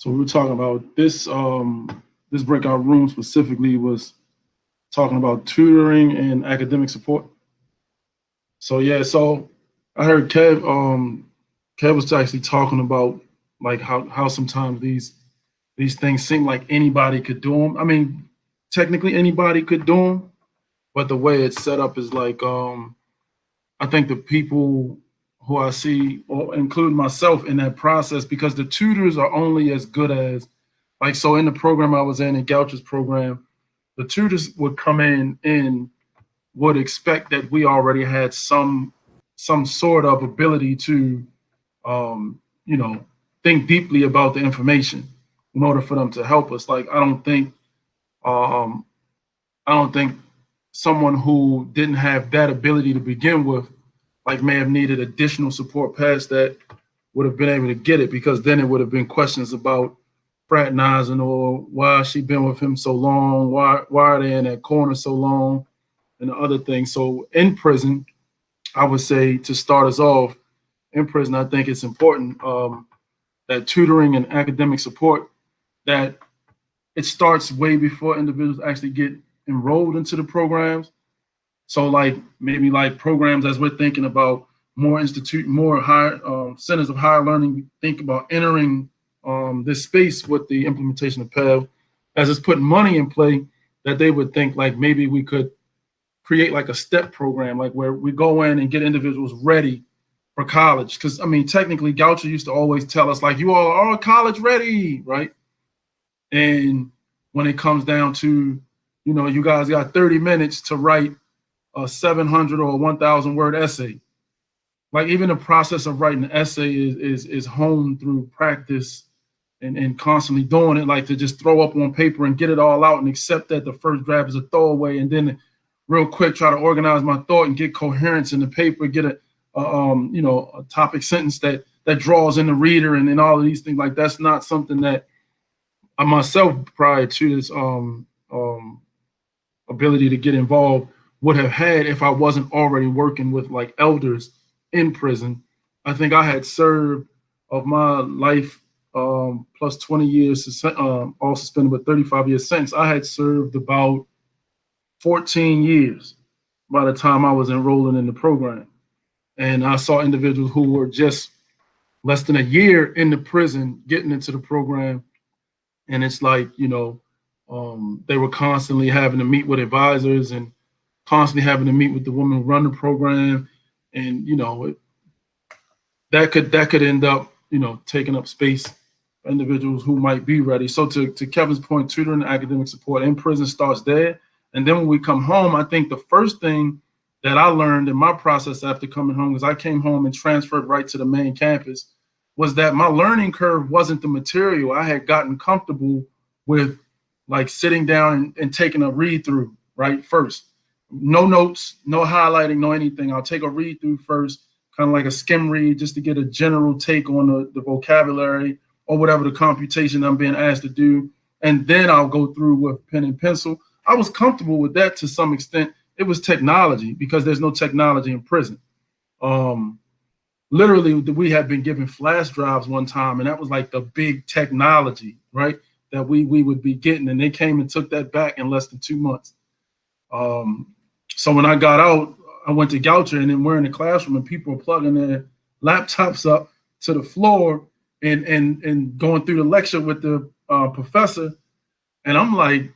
So we were talking about this. This breakout room specifically was talking about tutoring and academic support. So yeah, so I heard Kev was actually talking about like how sometimes these things seem like anybody could do them. I mean, technically anybody could do them, but the way it's set up is like I think the people who I see, or include myself in that process, because the tutors are only as good as, like, so in the program I was in Goucher's program, the tutors would come in and would expect that we already had some sort of ability to, you know, think deeply about the information in order for them to help us. Like, um, I don't think someone who didn't have that ability to begin with, like, may have needed additional support past that, would have been able to get it, because then it would have been questions about fraternizing, or why has she been with him so long? Why are they in that corner so long? And the other thing. So in prison, I would say, to start us off, in prison, I think it's important that tutoring and academic support, that it starts way before individuals actually get enrolled into the programs. So like maybe like programs, as we're thinking about more higher centers of higher learning, think about entering this space with the implementation of PEV, as it's putting money in play, that they would think like maybe we could create like a step program, like where we go in and get individuals ready for college. Because I mean, technically, Goucher used to always tell us like, you all are college ready, right? And when it comes down to, you guys got 30 minutes to write a 700 or a 1,000 word essay. Like, even the process of writing an essay is honed through practice and constantly doing it. Like, to just throw up on paper and get it all out and accept that the first draft is a throwaway, and then real quick try to organize my thought and get coherence in the paper, get a topic sentence that draws in the reader, and all of these things. Like, that's not something that I myself, prior to this ability to get involved, would have had if I wasn't already working with like elders in prison. I think I had served, of my life plus 20 years, all suspended, but 35 years sentence, I had served about 14 years by the time I was enrolling in the program. And I saw individuals who were just less than a year in the prison getting into the program. And it's like, they were constantly having to meet with advisors and constantly having to meet with the women who run the program. And, that could end up, taking up space for individuals who might be ready. So to Kevin's point, tutoring and academic support in prison starts there. And then when we come home, I think the first thing that I learned in my process after coming home, because I came home and transferred right to the main campus, was that my learning curve wasn't the material. I had gotten comfortable with like sitting down and taking a read through, right? First, no notes, no highlighting, no anything. I'll take a read through first, kind of like a skim read, just to get a general take on the vocabulary or whatever the computation I'm being asked to do. And then I'll go through with pen and pencil. I was comfortable with that to some extent. It was technology, because there's no technology in prison. Literally, we had been given flash drives one time, and that was like the big technology, right, that we would be getting. And they came and took that back in less than 2 months. So when I got out, I went to Goucher, and then we're in the classroom, and people are plugging their laptops up to the floor and going through the lecture with the professor. And I'm like,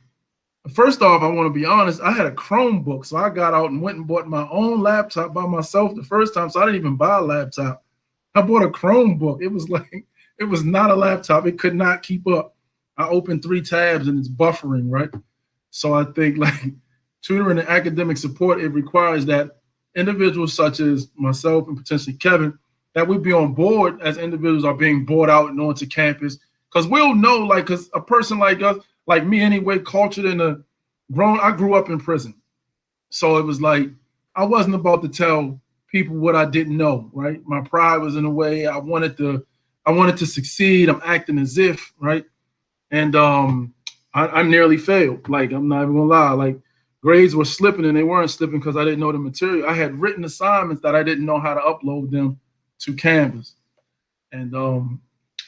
first off, I want to be honest, I had a Chromebook. So I got out and went and bought my own laptop by myself the first time. So I didn't even buy a laptop. I bought a Chromebook. It was not a laptop. It could not keep up. I opened 3 tabs and it's buffering, right? So I think like tutoring and academic support, it requires that individuals such as myself and potentially Kevin, that we be on board as individuals are being brought out and onto campus. Because we'll know, like, because a person like us, like me anyway, cultured in I grew up in prison. So it was like, I wasn't about to tell people what I didn't know, right? My pride was in the way. I wanted to succeed. I'm acting as if, right? And I nearly failed. Like, I'm not even gonna lie. Like, grades were slipping, and they weren't slipping because I didn't know the material. I had written assignments that I didn't know how to upload them to Canvas. And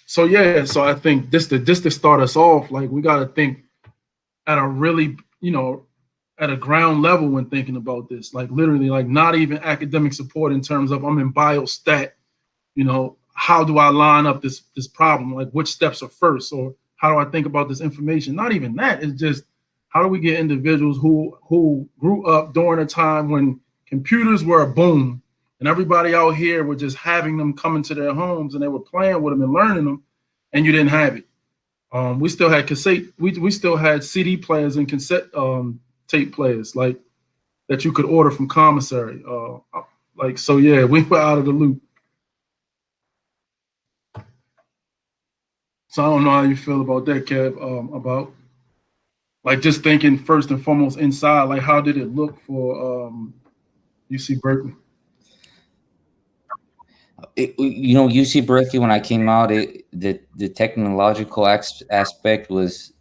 So yeah, so I think this to start us off, like we got to think at a really, at a ground level when thinking about this, like literally, like not even academic support in terms of I'm in biostat, how do I line up this problem? Like which steps are first, or how do I think about this information? Not even that. It's just how do we get individuals who grew up during a time when computers were a boom and everybody out here were just having them come into their homes and they were playing with them and learning them, and you didn't have it. We still had cassette. We still had CD players and cassette tape players like that you could order from commissary. So yeah, we were out of the loop. So I don't know how you feel about that, Kev. About like just thinking first and foremost inside, like how did it look for UC Berkeley? UC Berkeley, when I came out, the technological aspect was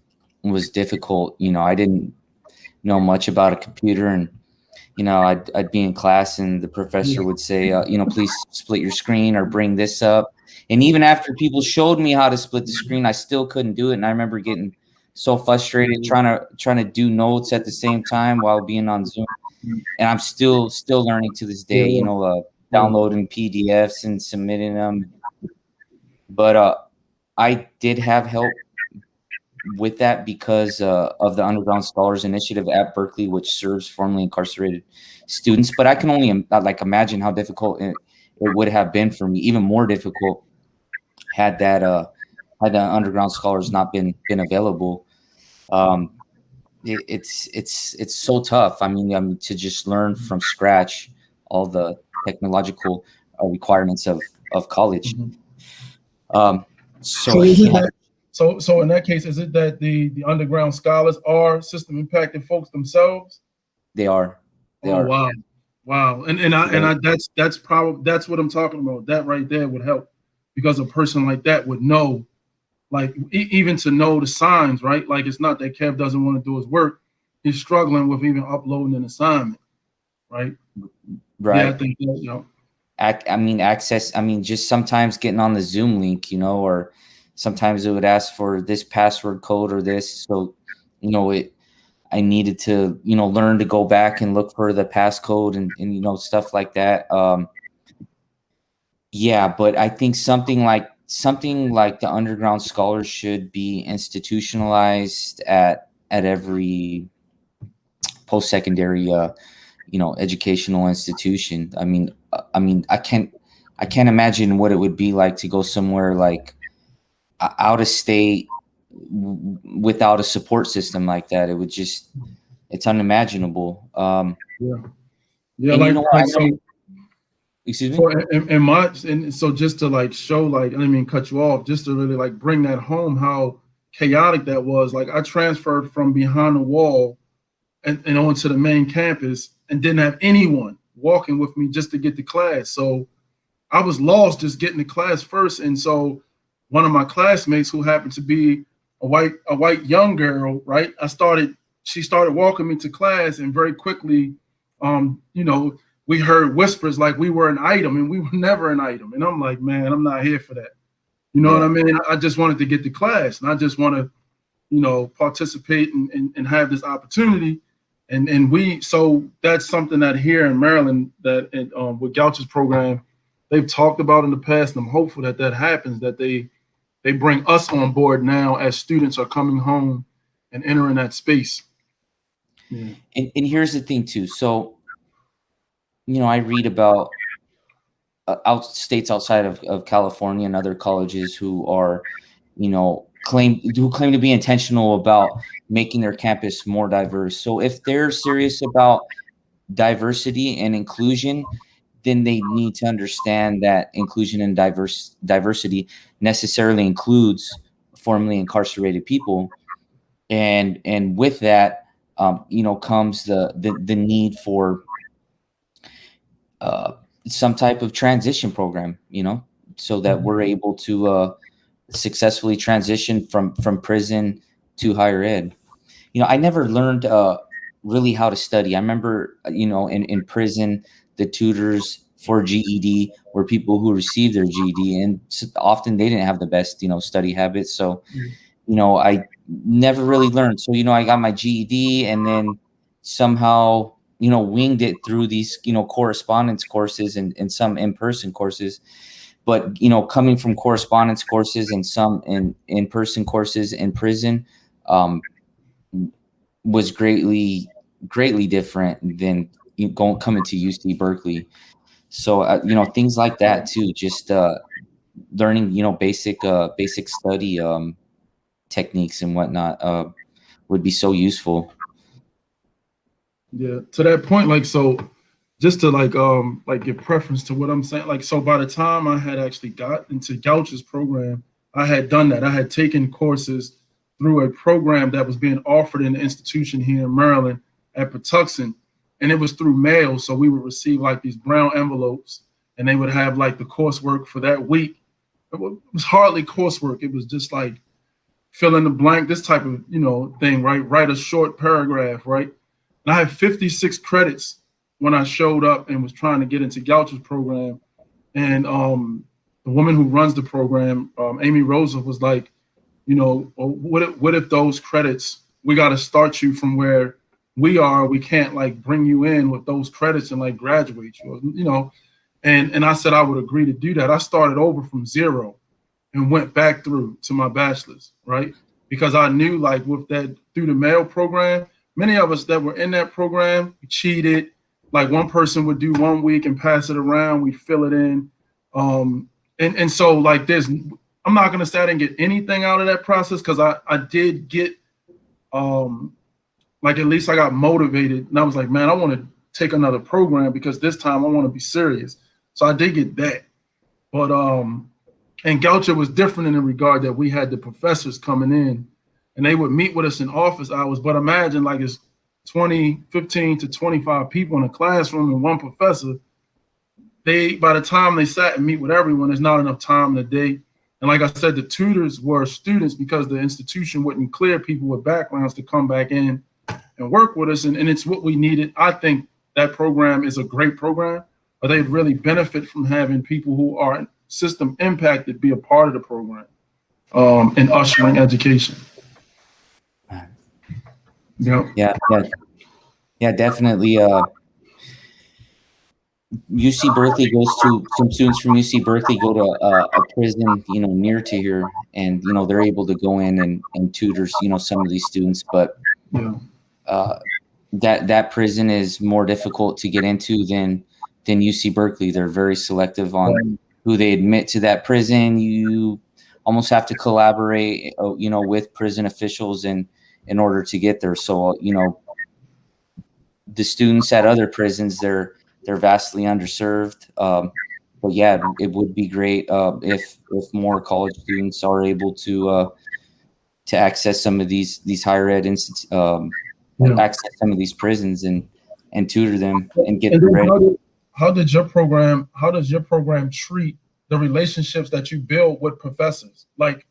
difficult. I didn't know much about a computer, and I'd be in class and the professor would say, please split your screen or bring this up. And even after people showed me how to split the screen, I still couldn't do it. And I remember getting so frustrated trying to do notes at the same time while being on Zoom. And I'm still learning to this day, downloading PDFs and submitting them. But I did have help with that because of the Underground Scholars Initiative at Berkeley, which serves formerly incarcerated students. But I can only imagine how difficult it would have been for me, even more difficult had the Underground Scholars not been available. It's so tough. I mean, to just learn from scratch all the technological requirements of college. Mm-hmm. So in that case, is it that the Underground Scholars are system impacted folks themselves? They are. Wow. And that's what I'm talking about. That right there would help, because a person like that would know, like even to know the signs, right? Like it's not that Kev doesn't want to do his work; he's struggling with even uploading an assignment, right? Right. Yeah, I think that, access. Just sometimes getting on the Zoom link, or sometimes it would ask for this password code or this. So, I needed to, learn to go back and look for the passcode and stuff like that. Yeah, but I think something like the Underground Scholars should be institutionalized at every post-secondary educational institution. I mean I can't imagine what it would be like to go somewhere like out of state without a support system like that. It would just, it's unimaginable. Excuse me. And so just to like show, like, I didn't mean cut you off, just to really like bring that home, how chaotic that was. Like I transferred from behind the wall and onto the main campus and didn't have anyone walking with me just to get to class. So I was lost just getting to class first. And so one of my classmates, who happened to be a white young girl, right? She started walking me to class, and very quickly, we heard whispers like we were an item, and we were never an item. And I'm like, man, I'm not here for that. You know what I mean? I just wanted to get to class, and I just want to, participate and have this opportunity. So that's something that here in Maryland, that with Gouch's program, they've talked about in the past, and I'm hopeful that happens, that they bring us on board now as students are coming home and entering that space. Yeah. And here's the thing too. So, I read about states outside of California and other colleges who are, claim to be intentional about making their campus more diverse. So if they're serious about diversity and inclusion, then they need to understand that inclusion and diversity necessarily includes formerly incarcerated people, and with that, comes the need for some type of transition program, so that we're able to successfully transition from prison to higher ed. I never learned really how to study. I remember, in prison, the tutors for GED were people who received their GED, and often they didn't have the best, study habits. So, I never really learned. So, I got my GED and then somehow, winged it through these, correspondence courses and some in-person courses. But, coming from correspondence courses and some in-person courses in prison, was greatly different than coming to UC Berkeley. So, things like that too, just learning, basic study techniques and whatnot would be so useful. Yeah, to that point, like, so just to like give preference to what I'm saying, like, so by the time I had actually got into Gouch's program, I had done that. I had taken courses through a program that was being offered in the institution here in Maryland at Patuxent, and it was through mail. So we would receive like these brown envelopes, and they would have like the coursework for that week. It was hardly coursework. It was just like fill in the blank, this type of thing, right? Write a short paragraph, right? And I had 56 credits when I showed up and was trying to get into Gouch's program. And the woman who runs the program, Amy Rosa, was like, what if those credits, we got to start you from where we are. We can't like bring you in with those credits and like graduate you, And I said I would agree to do that. I started over from zero and went back through to my bachelor's, right? Because I knew like with that through the mail program, many of us that were in that program, we cheated. Like one person would do 1 week and pass it around, we'd fill it in. And so like I'm not gonna say I didn't get anything out of that process, because I did get like at least I got motivated, and I was like, man, I want to take another program because this time I want to be serious. So I did get that. But and Goucher was different in the regard that we had the professors coming in and they would meet with us in office hours. But imagine like it's 15 to 25 people in a classroom and one professor. By the time they sat and meet with everyone, there's not enough time in the day. And like I said, the tutors were students because the institution wouldn't clear people with backgrounds to come back in and work with us. And it's what we needed. I think that program is a great program, but they'd really benefit from having people who are system impacted be a part of the program and ushering education. Yeah, definitely. UC Berkeley some students from UC Berkeley go to a prison, near to here, and they're able to go in and tutor, some of these students. But that prison is more difficult to get into than UC Berkeley. They're very selective on who they admit to that prison. You almost have to collaborate, with prison officials in order to get there. So, the students at other prisons, they're vastly underserved. But yeah, it would be great if more college students are able to access some of these higher ed access some of these prisons and tutor them and get them ready. How does your program treat the relationships that you build with professors? Like,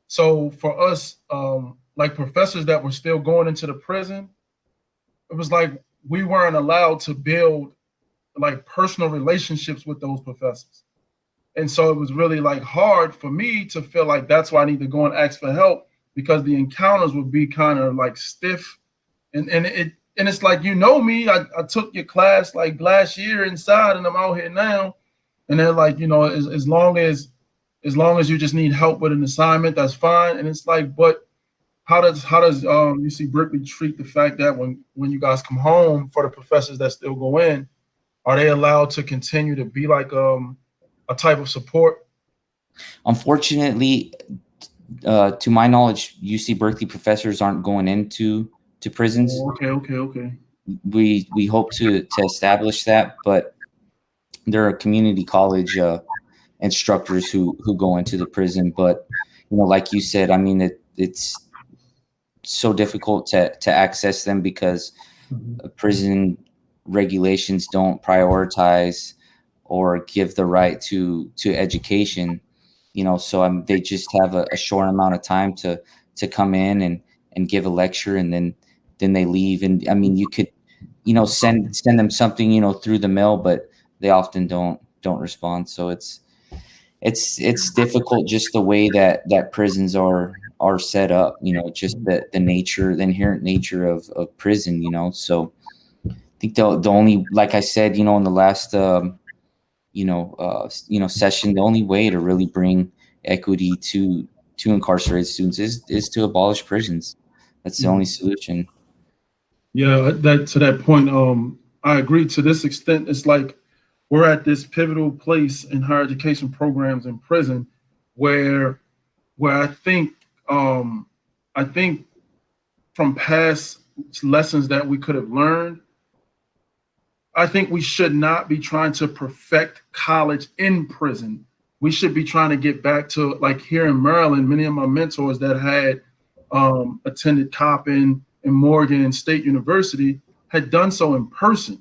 so for us, like professors that were still going into the prison, it was like we weren't allowed to build like personal relationships with those professors. And so it was really like hard for me to feel like that's why I need to go and ask for help, because the encounters would be kind of like stiff. And it's like, me, I took your class like last year inside and I'm out here now. And they're like, as long as you just need help with an assignment, that's fine. And it's like, but how does UC Berkeley treat the fact that when you guys come home, for the professors that still go in, are they allowed to continue to be like a type of support? Unfortunately, to my knowledge, UC Berkeley professors aren't going into prisons. Okay. We hope to establish that, but there are community college instructors who go into the prison. But like you said, I mean, it's so difficult to access them because prison regulations don't prioritize or give the right to education. So they just have a short amount of time to come in and give a lecture, and then they leave. And I mean, you could send them something through the mail, but they often don't respond. So it's difficult, just the way that prisons are set up, just the inherent nature of prison, so I think the only, like I said, in the last session, the only way to really bring equity to incarcerated students is to abolish prisons. That's the only solution. Yeah, that to that point, I agree to this extent. It's like we're at this pivotal place in higher education programs in prison where I think I think from past lessons that we could have learned, I think we should not be trying to perfect college in prison. We should be trying to get back to, like here in Maryland, many of my mentors that had attended Coppin and Morgan and State University had done so in person.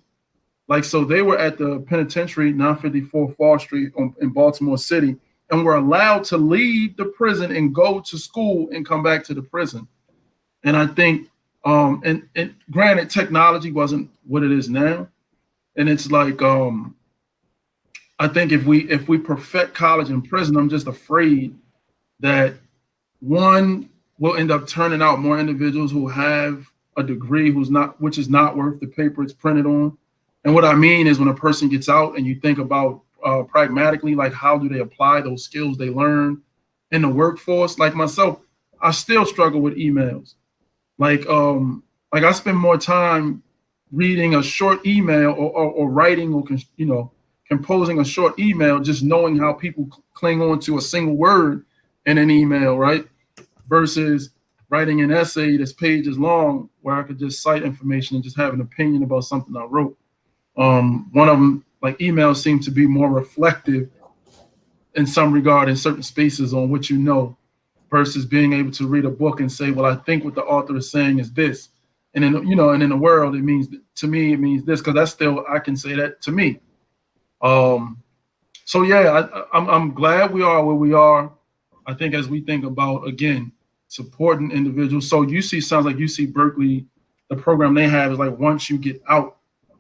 Like, so they were at the penitentiary, 954 Fall Street in Baltimore City, and were allowed to leave the prison and go to school and come back to the prison. And I think, and granted, technology wasn't what it is now. And it's like, I think if we perfect college and prison, I'm just afraid that one will end up turning out more individuals who have a degree which is not worth the paper it's printed on. And what I mean is, when a person gets out and you think about pragmatically, like how do they apply those skills they learn in the workforce? Like myself, I still struggle with emails. Like I spend more time reading a short email or writing or composing a short email, just knowing how people cling on to a single word in an email, right? Versus writing an essay that's pages long where I could just cite information and just have an opinion about something I wrote. One of them, like emails, seem to be more reflective in some regard in certain spaces on what you know, versus being able to read a book and say, well, I think what the author is saying is this. And in the world, it means, to me, it means this, because that's still, I can say that to me. So yeah, I'm glad we are where we are. I think as we think about, again, supporting individuals. So sounds like UC Berkeley, the program they have is like, once you get out,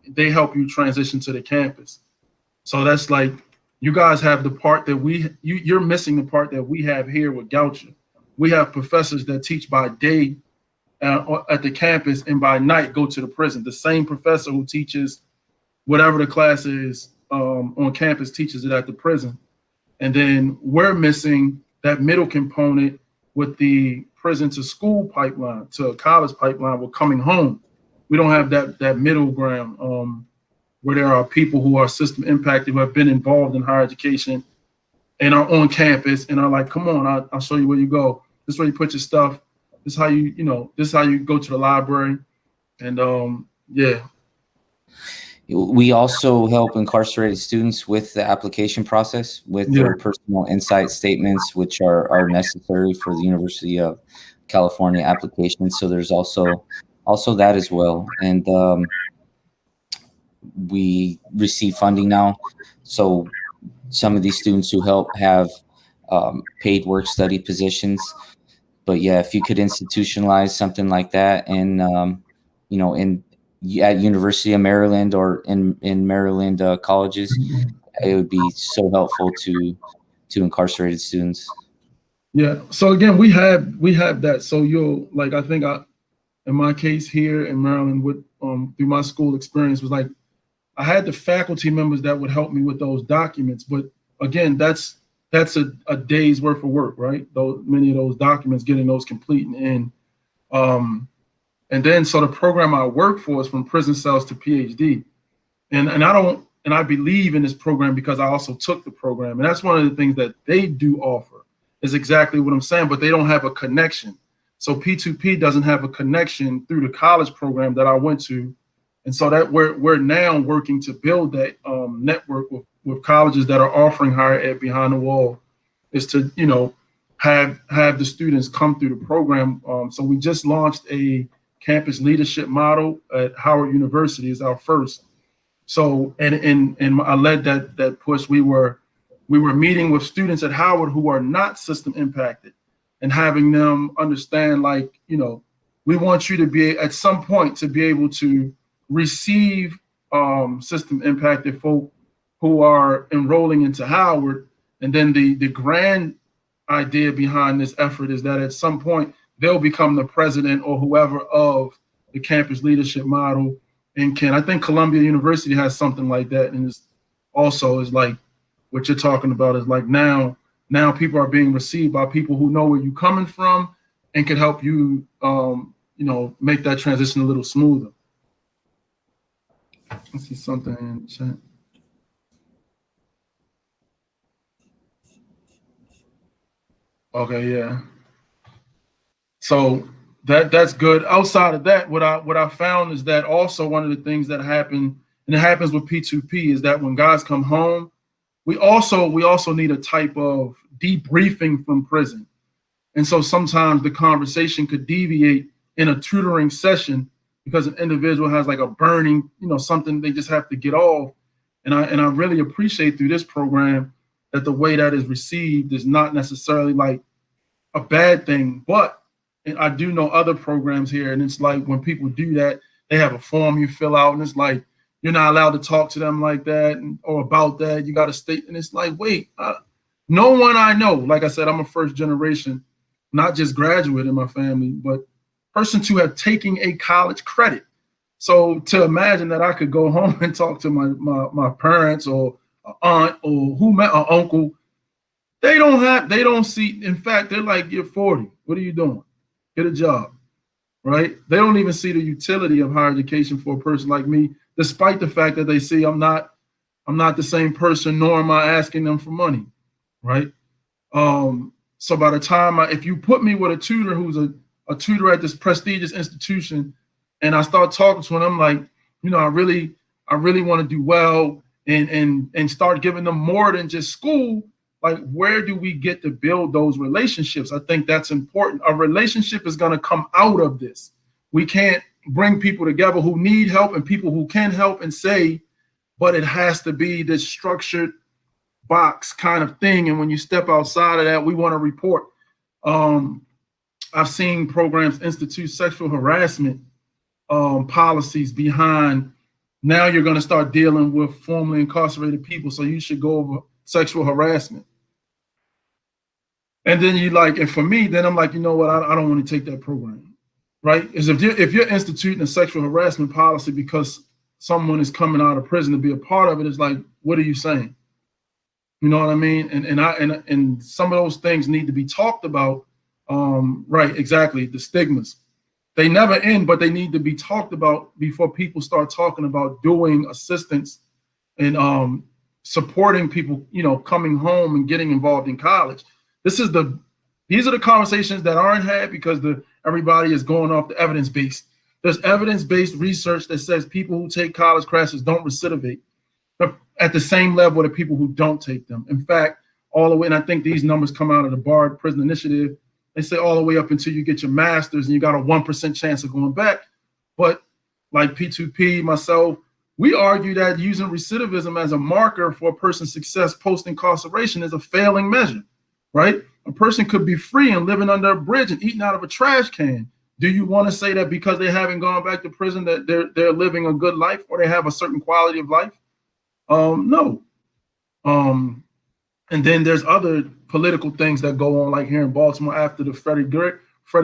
they help you transition to the campus. So that's like, you guys have the part that you're missing the part that we have here with Goucher. We have professors that teach by day at the campus and by night go to the prison. The same professor who teaches whatever the class is on campus teaches it at the prison. And then we're missing that middle component with the prison to school pipeline, to a college pipeline. We're coming home. We don't have that middle ground where there are people who are system impacted, who have been involved in higher education and are on campus and are like, come on, I'll show you where you go. This is where you put your stuff. This is how this is how you go to the library. And yeah. We also help incarcerated students with the application process, with their personal insight statements, which are necessary for the University of California application. So there's also that as well. And we receive funding now. So some of these students who help have paid work study positions. But yeah, if you could institutionalize something like that, and at University of Maryland or in Maryland colleges, it would be so helpful to incarcerated students. Yeah. So again, we have that. So I think in my case here in Maryland, with through my school experience, was like, I had the faculty members that would help me with those documents. But again, that's a day's worth of work, right? Many of those documents, getting those complete and in. And then, so the program I work for is from prison cells to PhD. And I believe in this program because I also took the program. And that's one of the things that they do offer, is exactly what I'm saying, but they don't have a connection. So P2P doesn't have a connection through the college program that I went to. And so that we're now working to build that network with colleges that are offering higher ed behind the wall, is to, have the students come through the program. So we just launched a campus leadership model at Howard University, is our first. So, and I led that push. We were meeting with students at Howard who are not system impacted, and having them understand, like, we want you to be, at some point, to be able to receive system impacted folk who are enrolling into Howard. And then the grand idea behind this effort is that at some point they'll become the president or whoever of the campus leadership model. And I think Columbia University has something like that. And it's also is like what you're talking about is like now people are being received by people who know where you're coming from and can help you, make that transition a little smoother. I see something in chat. Okay, yeah. So that's good. Outside of that, what I found is that also one of the things that happen, and it happens with P2P, is that when guys come home, we also need a type of debriefing from prison. And so sometimes the conversation could deviate in a tutoring session because an individual has like a burning, something they just have to get off. And I really appreciate through this program that the way that is received is not necessarily like a bad thing, but I do know other programs here, and it's like when people do that, they have a form you fill out, and it's like you're not allowed to talk to them like that or about that. You got to state, and it's like, wait, no one I know. Like I said, I'm a first generation, not just graduate in my family, but person to have taken a college credit. So to imagine that I could go home and talk to my parents or aunt or an uncle. They don't see, in fact, they're like, you're 40. What are you doing? Get a job, right? They don't even see the utility of higher education for a person like me, despite the fact that they see I'm not the same person, nor am I asking them for money, right? So by the time if you put me with a tutor who's a tutor at this prestigious institution, and I start talking to him, I'm like, I really want to do well and start giving them more than just school. Like, where do we get to build those relationships? I think that's important. A relationship is going to come out of this. We can't bring people together who need help and people who can help and say, but it has to be this structured box kind of thing. And when you step outside of that, we want to report. I've seen programs institute sexual harassment policies behind. Now you're going to start dealing with formerly incarcerated people. So you should go over sexual harassment. And then and for me, then I'm like, you know what? I don't want to take that program, right? Is if you're instituting a sexual harassment policy because someone is coming out of prison to be a part of it, it's like, what are you saying? You know what I mean? And some of those things need to be talked about. Right, exactly. The stigmas, they never end, but they need to be talked about before people start talking about doing assistance and supporting people, coming home and getting involved in college. These are the conversations that aren't had because everybody is going off the evidence-based. There's evidence-based research that says people who take college classes don't recidivate at the same level of people who don't take them. In fact, all the way, and I think these numbers come out of the Bard Prison Initiative, they say all the way up until you get your master's and you got a 1% chance of going back. But like P2P, myself, we argue that using recidivism as a marker for a person's success post-incarceration is a failing measure, right? A person could be free and living under a bridge and eating out of a trash can. Do you want to say that because they haven't gone back to prison that they're living a good life or they have a certain quality of life? No. And then there's other political things that go on, like here in Baltimore after the Freddie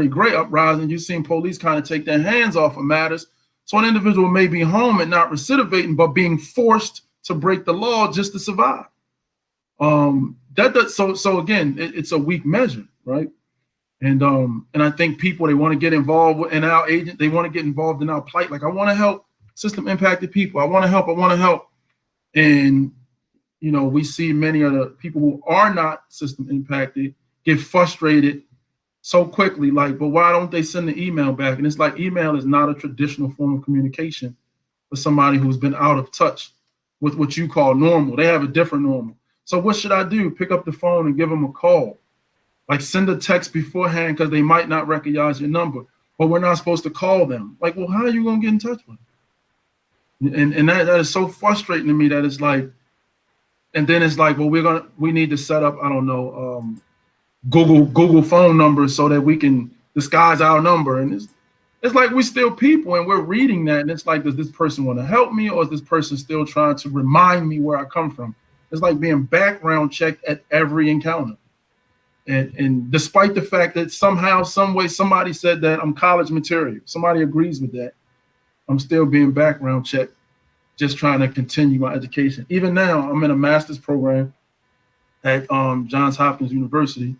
Gray uprising. You've seen police kind of take their hands off of matters. So an individual may be home and not recidivating, but being forced to break the law just to survive. So again, it's a weak measure, right? And I think people, they want to get involved in our agent. They want to get involved in our plight. Like, I want to help system impacted people. I want to help. And we see many of the people who are not system impacted get frustrated so quickly, like, but why don't they send the email back? And it's like, email is not a traditional form of communication for somebody who's been out of touch with what you call normal. They have a different normal. So what should I do? Pick up the phone and give them a call. Like, send a text beforehand because they might not recognize your number, but we're not supposed to call them. Like, well, how are you going to get in touch with them? And that is so frustrating to me that it's like, and then it's like, well, we need to set up, I don't know, Google phone numbers so that we can disguise our number. And it's like we're still people and we're reading that. And it's like, does this person want to help me, or is this person still trying to remind me where I come from? It's like being background checked at every encounter. And despite the fact that somehow, some way, somebody said that I'm college material, somebody agrees with that, I'm still being background checked, just trying to continue my education. Even now, I'm in a master's program at Johns Hopkins University.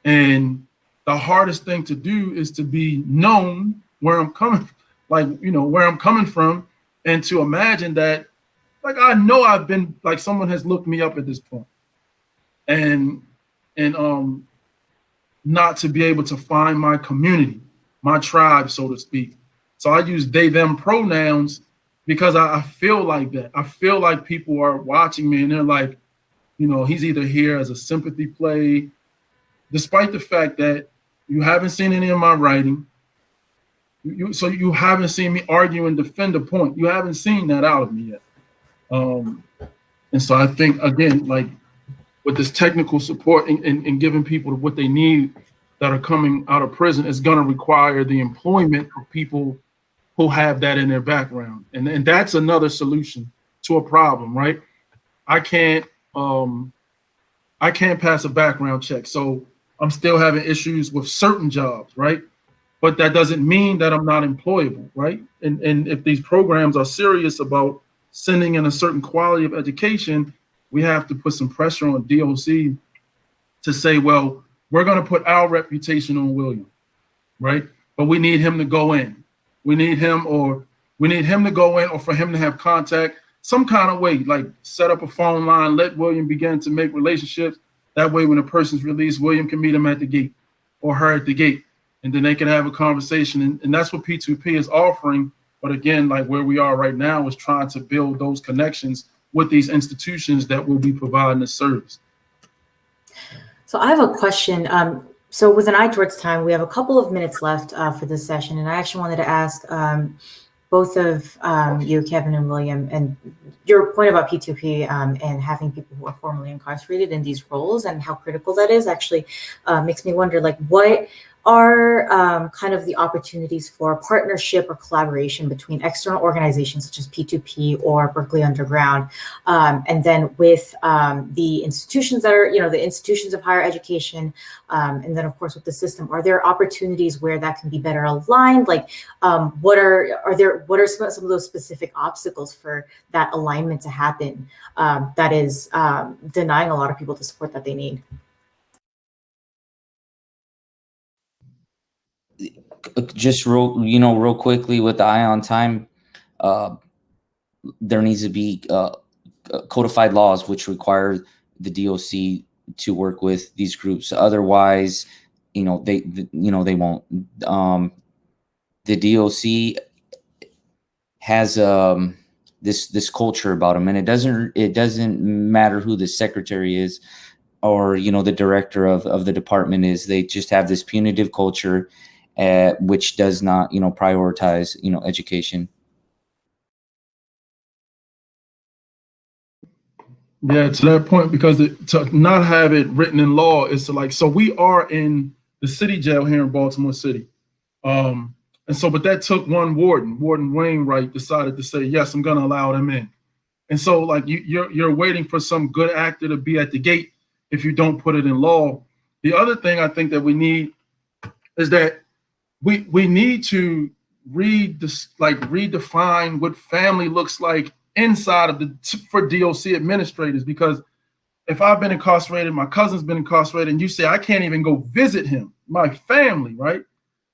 And the hardest thing to do is to be known where I'm coming, like, where I'm coming from, and to imagine that, like, I know I've been, like, someone has looked me up at this point. And not to be able to find my community, my tribe, so to speak. So I use they, them pronouns because I feel like that. I feel like people are watching me and they're like, he's either here as a sympathy play, despite the fact that you haven't seen any of my writing. So you haven't seen me argue and defend a point. You haven't seen that out of me yet. And so I think, again, like, with this technical support and giving people what they need that are coming out of prison is going to require the employment of people who have that in their background. And that's another solution to a problem, right? I can't pass a background check. So I'm still having issues with certain jobs, right? But that doesn't mean that I'm not employable, right? And if these programs are serious about sending in a certain quality of education, we have to put some pressure on DOC to say, well, we're going to put our reputation on William, right? But we need him to go in. We need him to go in, or for him to have contact some kind of way, like set up a phone line, let William begin to make relationships. That way, when a person's released, William can meet him at the gate or her at the gate, and then they can have a conversation. And that's what P2P is offering. But again, like where we are right now is trying to build those connections with these institutions that will be providing the service. So I have a question. So with an eye towards time, we have a couple of minutes left for this session. And I actually wanted to ask both of you, Kevin and William, and your point about P2P and having people who are formerly incarcerated in these roles and how critical that is actually makes me wonder, like, what are kind of the opportunities for partnership or collaboration between external organizations such as P2P or Berkeley Underground, and then with the institutions that are, the institutions of higher education, and then of course with the system. Are there opportunities where that can be better aligned? Like, what are some of those specific obstacles for that alignment to happen that is denying a lot of people the support that they need? Just real quickly with the eye on time, there needs to be codified laws which require the DOC to work with these groups. Otherwise, they won't. The DOC has this culture about them, and it doesn't matter who the secretary is or the director of the department is. They just have this punitive culture, which does not prioritize education. Yeah, to that point, because to not have it written in law is to, like, so we are in the city jail here in Baltimore City. But that took one warden Wainwright decided to say, yes, I'm going to allow them in. And so, like, you're waiting for some good actor to be at the gate if you don't put it in law. The other thing I think that we need is that we need to redefine what family looks like inside of for DOC administrators. Because if I've been incarcerated, my cousin's been incarcerated, and you say I can't even go visit him, my family, right?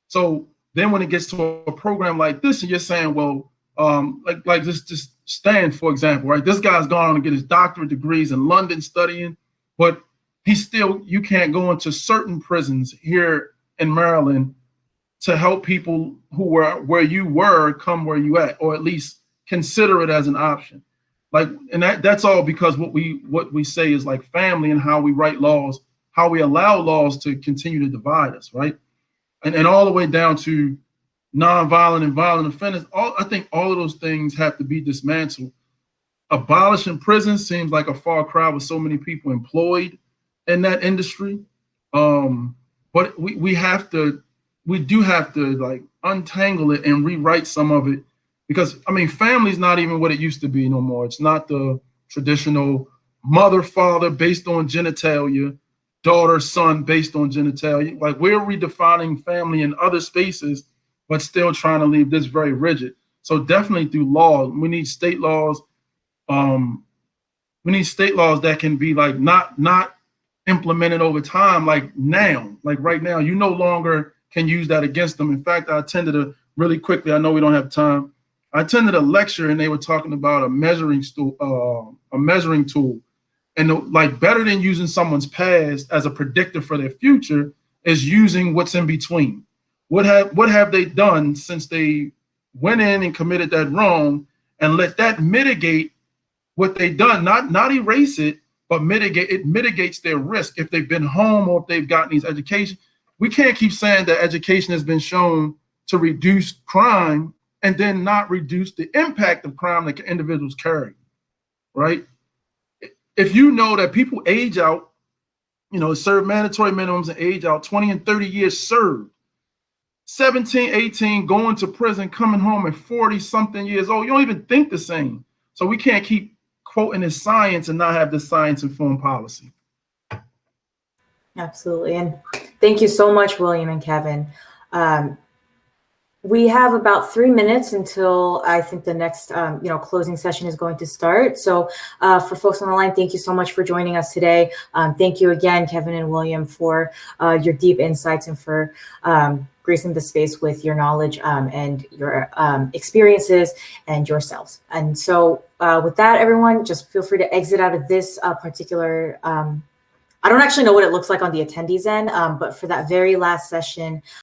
So then when it gets to a program like this, and you're saying, well, like just Stan, for example, right? This guy's gone on to get his doctorate degrees in London studying, but you can't go into certain prisons here in Maryland to help people who were where you were come where you at, or at least consider it as an option. Like, and that's all because what we say is like family, and how we write laws, how we allow laws to continue to divide us, right? And all the way down to nonviolent and violent offenders. I think all of those things have to be dismantled. Abolishing prison seems like a far cry with so many people employed in that industry. But we have to we do have to like untangle it and rewrite some of it, because I mean, family's not even what it used to be no more. It's not the traditional mother, father based on genitalia, daughter, son based on genitalia. Like, we're redefining family in other spaces, but still trying to leave this very rigid. So definitely through law, we need state laws. We need state laws that can be like not implemented over time, like now, like right now. You no longer can use that against them. In fact, I attended really quickly, I know we don't have time. I attended a lecture and they were talking about a measuring tool, and like, better than using someone's past as a predictor for their future is using what's in between. What have they done since they went in and committed that wrong, and let that mitigate what they've done, not erase it, but mitigate it. Mitigates their risk if they've been home or if they've gotten these education. We can't keep saying that education has been shown to reduce crime and then not reduce the impact of crime that individuals carry, right? If you know that people age out, serve mandatory minimums and age out 20 and 30 years served, 17, 18, going to prison, coming home at 40 something years old, you don't even think the same. So we can't keep quoting this science and not have this science informed policy. Absolutely. And thank you so much, William and Kevin. We have about 3 minutes until I think the next, closing session is going to start. So for folks on the line, thank you so much for joining us today. Thank you again, Kevin and William, for your deep insights and for gracing the space with your knowledge and your experiences and yourselves. And so with that, everyone, just feel free to exit out of this particular I don't actually know what it looks like on the attendees end, but for that very last session,